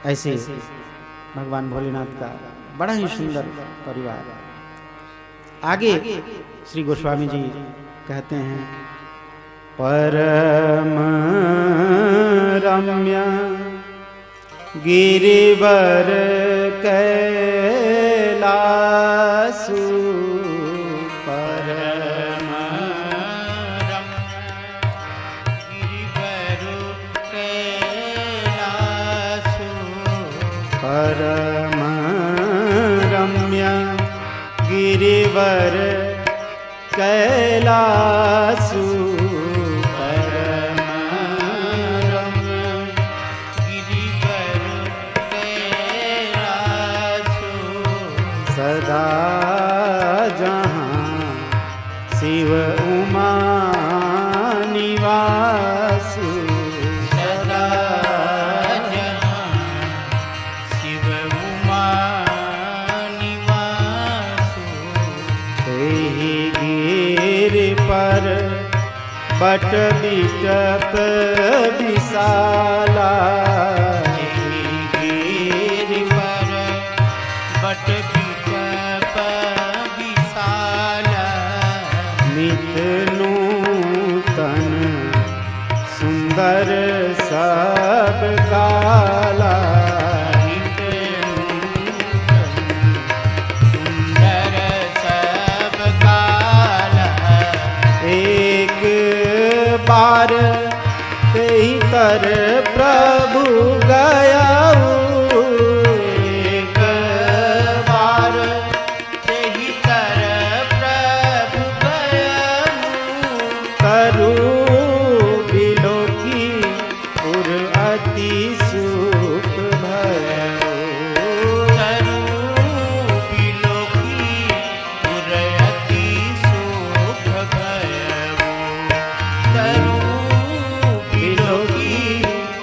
ऐसे भगवान भोलेनाथ का बड़ा ही सुंदर परिवार। आगे श्री गोस्वामी जी कहते हैं, परम रम्य गिरिवर कैलासु, परम गिरिवर कैलासु, परम रम्य गिरिवर कैलासु, सदा जहाँ शिव उमा निवासु, सदा जहाँ शिव उमा निवासु, तेहि गिर पर बट बिटप विशाला, गिर पर बट बिटप विशाला, नित नूतन सुंदर सब काला, नित नूतन सुंदर सब काला, एक बार तेहि तर प्रभु गया, एक बार तेहि तर प्रभु गयऊ, तरु बिलोकी पुर अति सुख भयो, तरु बिलोकी पुर अति सुख भयऊ, तरु बिलोकी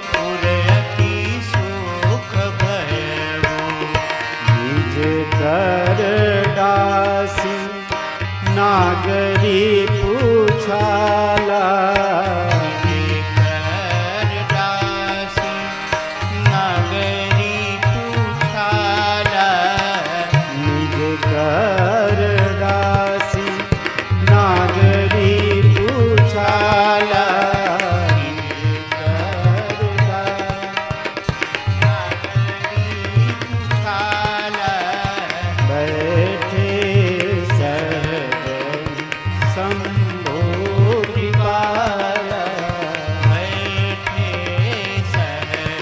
पुर अति सुख भयऊ, निज कर दासी नागरी पूछाला, कर दासी नागरी पूछाला, निज कर दासी नागरी पूछाला, बैठे सहज शंभो कृपाला, बैठे सहज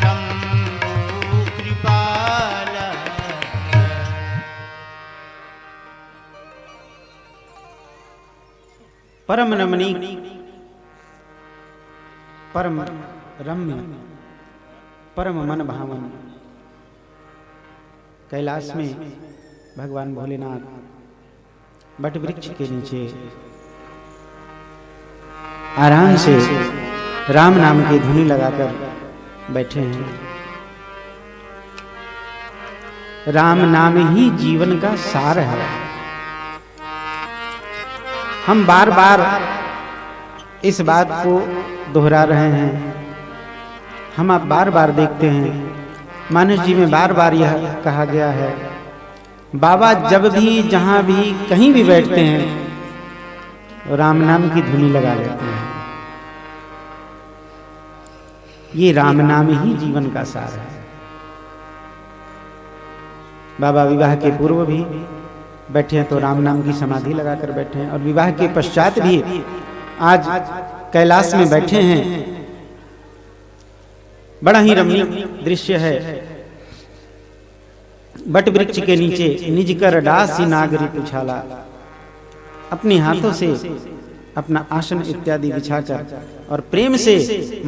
शंभो कृपाला, परम रमणीक, परम रम्य, परम मन भावन कैलाश में भगवान भोलेनाथ बट वृक्ष के नीचे आराम से राम नाम की धुनी लगाकर बैठे हैं। राम नाम ही जीवन का सार है। हम बार बार इस बात को दोहरा रहे हैं। हम आप बार बार देखते हैं, मानस जी में बार बार यह कहा गया है, बाबा जब भी जहां भी कहीं भी बैठते हैं राम नाम की धुनी लगा लेते हैं। ये राम नाम ही जीवन का सार है। बाबा विवाह के पूर्व भी बैठे हैं तो राम नाम की समाधि लगाकर बैठे हैं, और विवाह के पश्चात भी आज कैलाश में बैठे हैं। बड़ा ही रमणीक दृश्य है। बट वृक्ष के नीचे निज कर डासी नागरी पुछाला, अपने हाथों से अपना आसन इत्यादि बिछाकर और प्रेम से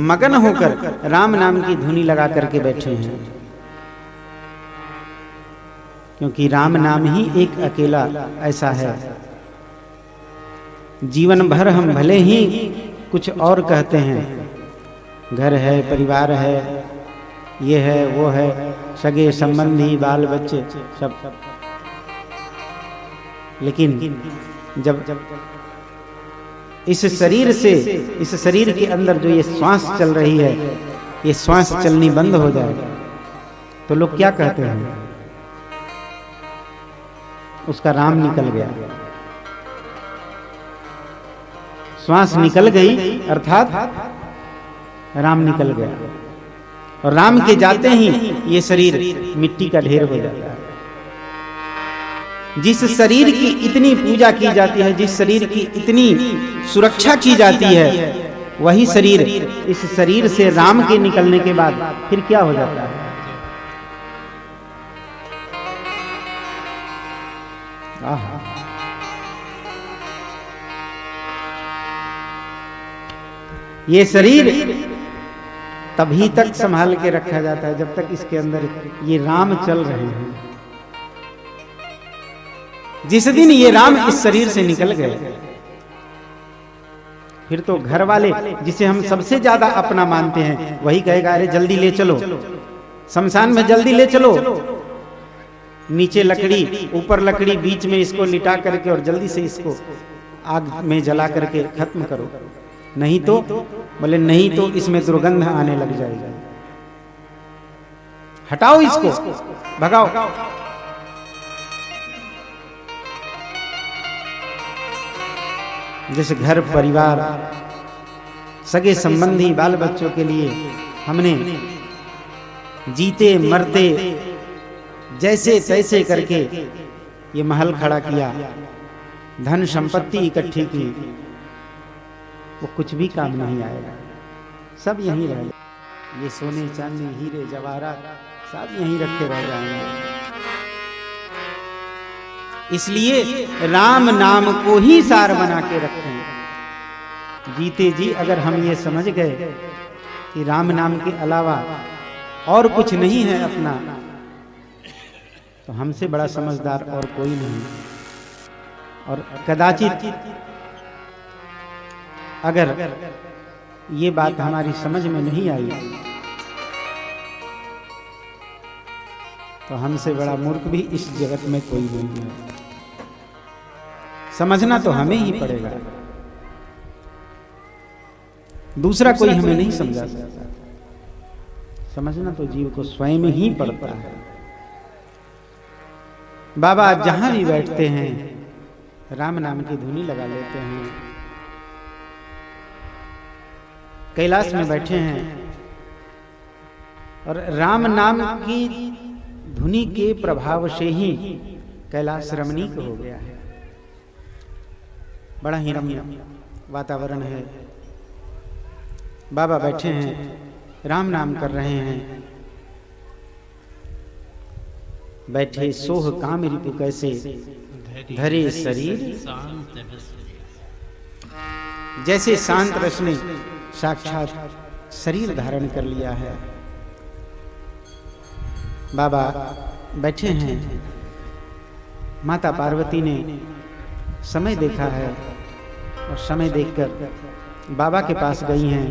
मगन होकर राम नाम की धुनी लगा करके बैठे हैं। क्योंकि राम नाम ही एक अकेला ऐसा है, जीवन भर हम भले ही कुछ और कहते हैं, घर है, परिवार है, ये है वो है, सगे संबंधी बाल बच्चे सब। लेकिन जब इस शरीर से, इस शरीर के अंदर जो ये श्वास चल रही है, ये श्वास चलनी बंद हो जाए तो लोग क्या कहते हैं? उसका राम निकल गया। श्वास निकल गई अर्थात राम निकल गया, और राम के जाते ही ये शरीर मिट्टी का ढेर हो जाता है। जिस शरीर की इतनी पूजा की जाती है, जिस शरीर की इतनी सुरक्षा की जाती है, वही शरीर, इस शरीर से राम के निकलने के बाद फिर क्या हो जाता है? आहा। ये शरीर तभी तक संभाल के रखा जाता है जब तक इसके अंदर ये राम चल रहे हैं। जिस दिन ये राम इस शरीर से निकल गए, फिर तो घर वाले, जिसे हम सबसे ज्यादा अपना मानते हैं, वही कहेगा अरे जल्दी ले चलो शमशान में, जल्दी ले चलो, नीचे लकड़ी ऊपर लकड़ी, बीच में इसको लिटा करके और जल्दी से इसको आग में जला करके खत्म करो, नहीं तो बोले नहीं तो इसमें दुर्गंध आने लग जाएगी, हटाओ इसको, भगाओ। जैसे घर परिवार, सगे संबंधी, बाल बच्चों के लिए हमने जीते मरते जैसे तैसे करके ये महल खड़ा किया, धन संपत्ति इकट्ठी की, वो कुछ भी काम नहीं आएगा, सब यहीं रह जाए। ये सोने चांदी हीरे जवाहरात सब यहीं रखे रह जाएंगे। इसलिए राम नाम को ही सार बना के रखें। जीते जी अगर हम ये समझ गए कि राम नाम के अलावा और कुछ नहीं है अपना, तो हमसे बड़ा समझदार और कोई नहीं। और कदाचित अगर ये बात हमारी समझ में नहीं आई तो हमसे बड़ा मूर्ख भी इस जगत में कोई नहीं है। समझना तो हमें ही पड़ेगा, दूसरा कोई हमें नहीं समझा सकता। समझना तो जीव को स्वयं ही पड़ता है। बाबा जहां भी बैठते हैं राम नाम की धुनी लगा लेते हैं। कैलाश में बैठे हैं और राम नाम की धुनी के प्रभाव से ही कैलाश रमणीक हो गया है। बड़ा ही रम्य वातावरण है। बाबा बैठे हैं, राम नाम कर रहे हैं। बैठे सोह काम रिपु कैसे धरे शरीर, जैसे शांत रस ने साक्षात शरीर धारण कर लिया है। बाबा बैठे हैं। माता पार्वती ने समय देखा है और समय देखकर बाबा के पास गई हैं।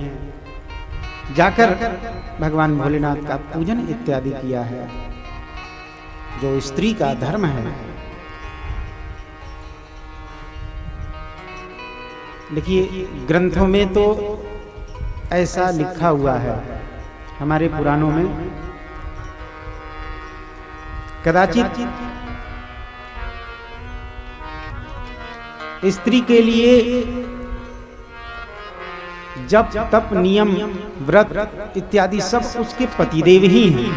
जाकर भगवान भोलेनाथ का पूजन इत्यादि किया है, जो स्त्री का धर्म है। देखिए ग्रंथों में तो ऐसा लिखा हुआ है, हमारे पुराणों में कदाचित स्त्री के लिए जप तप नियम व्रत इत्यादि सब उसके पतिदेव ही हैं।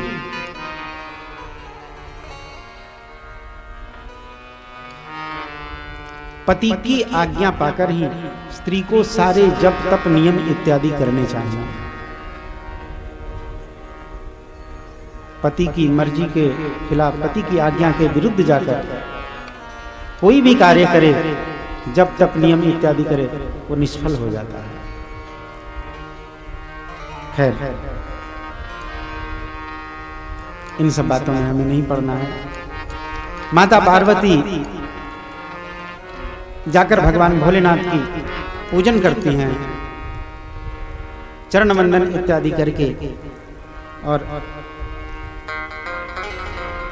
पति की आज्ञा पाकर ही स्त्री को सारे जप तप नियम इत्यादि करने चाहिए। पति की मर्जी के खिलाफ, पति की आज्ञा के विरुद्ध जाकर कोई भी कार्य करे, जप तप नियम इत्यादि करे, वो निष्फल हो जाता है। खैर, इन सब बातों में हमें नहीं पड़ना है। माता पार्वती जाकर भगवान भोलेनाथ की पूजन करती हैं, चरण वंदन इत्यादि करके और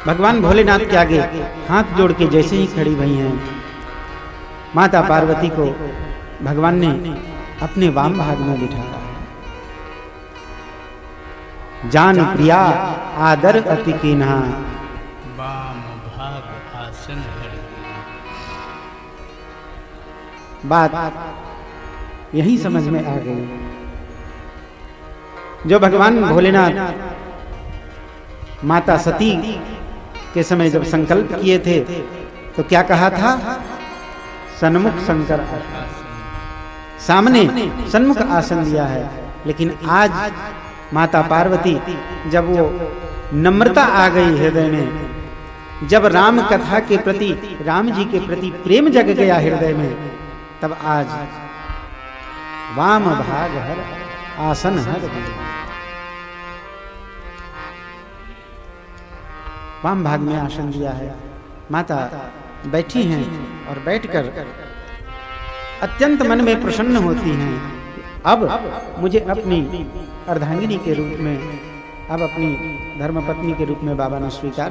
भगवान भोलेनाथ के आगे हाथ जोड़ के जैसे ही खड़ी भई हैं, माता पार्वती को भगवान ने अपने वाम भाग में बिठाया है। जान प्रिया आदर अति कीन्हा, वाम भाग आसन हरि। बात यही समझ में आ गई। जो भगवान भोलेनाथ माता सती के समय जब संकल्प किए थे तो क्या कहा था? सन्मुख शंकर आसन, सामने सन्मुख आसन दिया है। लेकिन आज माता पार्वती जब वो नम्रता आ गई हृदय में, जब राम कथा के प्रति, राम जी के प्रति प्रेम जग गया हृदय में, तब आज वाम भाग हर आसन हर दिया। वाम भाग में आसन दिया है। माता बैठी हैं और बैठकर अत्यंत मन में प्रसन्न होती हैं। अब मुझे अपनी अर्धांगिनी के रूप में, अब अपनी धर्मपत्नी के रूप में बाबा ने स्वीकार